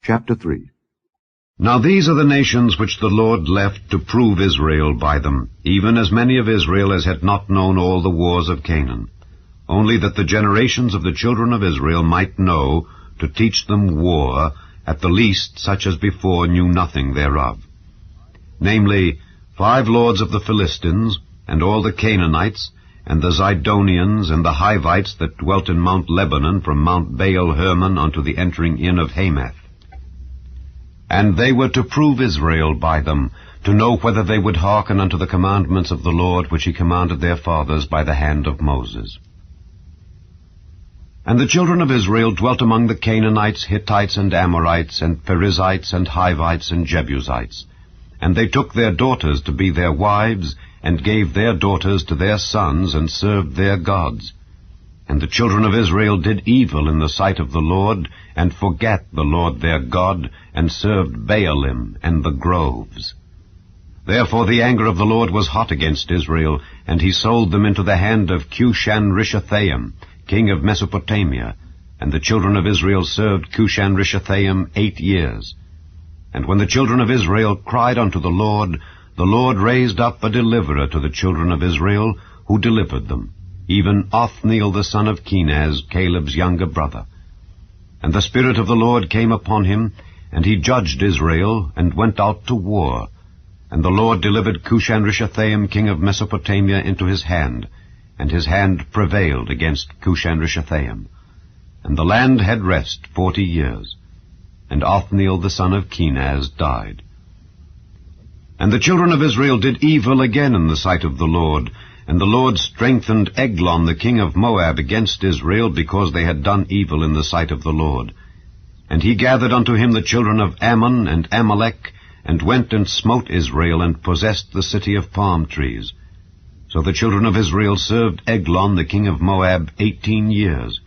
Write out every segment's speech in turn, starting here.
Chapter 3. Now these are the nations which the Lord left to prove Israel by them, even as many of Israel as had not known all the wars of Canaan, only that the generations of the children of Israel might know, to teach them war, at the least such as before knew nothing thereof. Namely, 5 lords of the Philistines, and all the Canaanites, and the Zidonians, and the Hivites that dwelt in Mount Lebanon, from Mount Baal Hermon unto the entering in of Hamath. And they were to prove Israel by them, to know whether they would hearken unto the commandments of the Lord which he commanded their fathers by the hand of Moses. And the children of Israel dwelt among the Canaanites, Hittites, and Amorites, and Perizzites, and Hivites, and Jebusites. And they took their daughters to be their wives, and gave their daughters to their sons, and served their gods. And the children of Israel did evil in the sight of the Lord, and forgat the Lord their God, and served Baalim and the groves. Therefore the anger of the Lord was hot against Israel, and he sold them into the hand of Cushan-Rishathaim, king of Mesopotamia. And the children of Israel served Cushan-Rishathaim 8 years. And when the children of Israel cried unto the Lord raised up a deliverer to the children of Israel, who delivered them, even Othniel the son of Kenaz, Caleb's younger brother. And the Spirit of the Lord came upon him, and he judged Israel, and went out to war. And the Lord delivered Cushan-Rishathaim, king of Mesopotamia, into his hand, and his hand prevailed against Cushan-Rishathaim. And the land had rest 40 years. And Othniel the son of Kenaz died. And the children of Israel did evil again in the sight of the Lord, and the Lord strengthened Eglon the king of Moab against Israel, because they had done evil in the sight of the Lord. And he gathered unto him the children of Ammon and Amalek, and went and smote Israel, and possessed the city of palm trees. So the children of Israel served Eglon the king of Moab 18 years.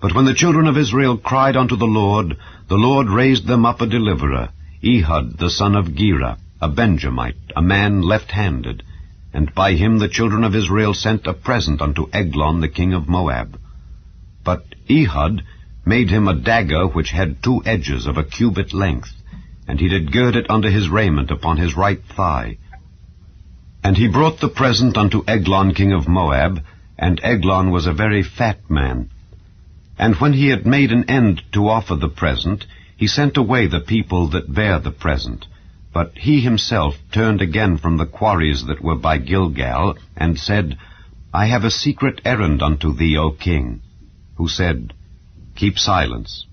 But when the children of Israel cried unto the Lord raised them up a deliverer, Ehud the son of Gera, a Benjamite, a man left-handed. And by him the children of Israel sent a present unto Eglon the king of Moab. But Ehud made him a dagger which had 2 edges of a cubit length, and he did gird it under his raiment upon his right thigh. And he brought the present unto Eglon king of Moab, and Eglon was a very fat man. And when he had made an end to offer the present, he sent away the people that bare the present. But he himself turned again from the quarries that were by Gilgal, and said, I have a secret errand unto thee, O king. Who said, Keep silence.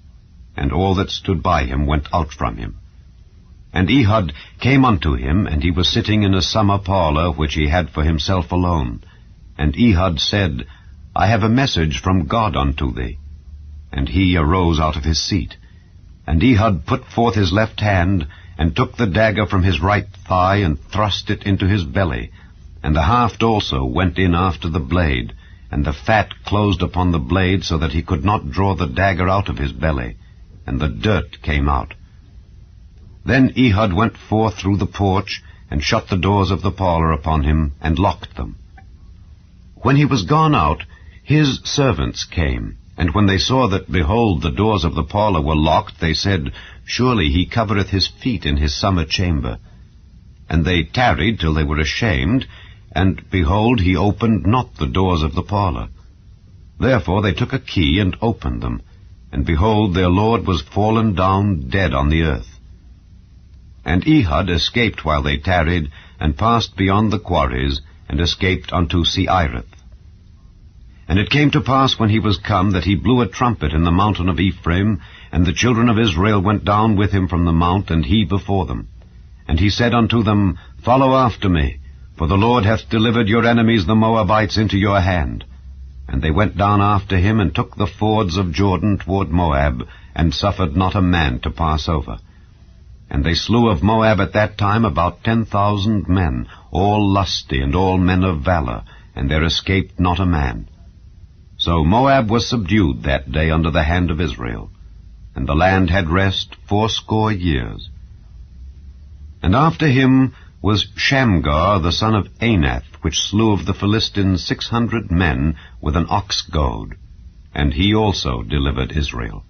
And all that stood by him went out from him. And Ehud came unto him, and he was sitting in a summer parlor, which he had for himself alone. And Ehud said, I have a message from God unto thee. And he arose out of his seat. And Ehud put forth his left hand, and took the dagger from his right thigh, and thrust it into his belly. And the haft also went in after the blade, and the fat closed upon the blade, so that he could not draw the dagger out of his belly, and the dirt came out. Then Ehud went forth through the porch, and shut the doors of the parlor upon him, and locked them. When he was gone out, his servants came, and when they saw that, behold, the doors of the parlor were locked, they said, Surely he covereth his feet in his summer chamber. And they tarried till they were ashamed, and, behold, he opened not the doors of the parlor. Therefore they took a key, and opened them, and, behold, their lord was fallen down dead on the earth. And Ehud escaped while they tarried, and passed beyond the quarries, and escaped unto Seirith. And it came to pass when he was come, that he blew a trumpet in the mountain of Ephraim, and the children of Israel went down with him from the mount, and he before them. And he said unto them, Follow after me, for the Lord hath delivered your enemies the Moabites into your hand. And they went down after him, and took the fords of Jordan toward Moab, and suffered not a man to pass over. And they slew of Moab at that time about 10,000 men, all lusty, and all men of valor, and there escaped not a man. So Moab was subdued that day under the hand of Israel, and the land had rest 80 years. And after him was Shamgar the son of Anath, which slew of the Philistines 600 men with an ox goad, and he also delivered Israel.